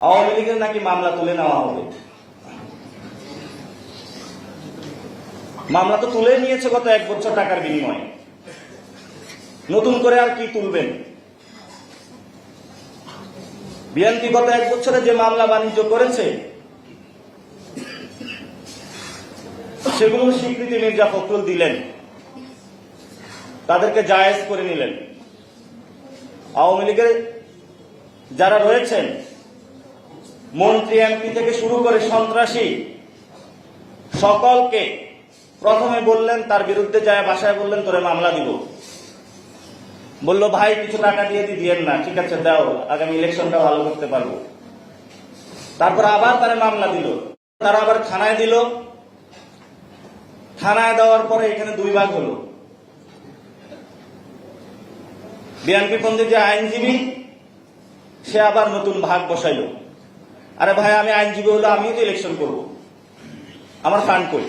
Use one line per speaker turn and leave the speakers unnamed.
আওয়ামী লীগের নাকি মামলা তুলে নেওয়া হবে। মামলা তো তুলে নিয়েছে গত 1 বছর টাকার বিনিময়ে, নতুন করে আর কি তুলবেন? বিএনপি গত 1 বছরে যে মামলা বাণিজ্য করেছে সেগুলো স্বীকৃতি মির্জা ফখরুল দিলেন, তাদেরকে জায়েজ করে নিলেন। আওয়ামী লীগের যারা রয়েছেন, মন্ত্রী এমপি থেকে শুরু করে সন্ত্রাসী সকলকে প্রথমে বললেন, তার বিরুদ্ধে যায় বাসায় বললেন তোরে মামলা দিব। বলল ভাই কিছু টাকা দিয়ে দিয়েন না, ঠিক আছে দাও, আগামী ইলেকশনটা ভালো করতে পারবো। তারপর আবার তারা মামলা দিল, তারা আবার থানায় দিল। থানায় দেওয়ার পরে এখানে 2 ভাগ হলো। বিএনপি পন্থী যে আইনজীবী সে আবার নতুন ভাগ বসাইল। আরে ভাই আমি আইনজীবী হলো, আমিও তো ইলেকশন করব, আমার ফান্ড কই?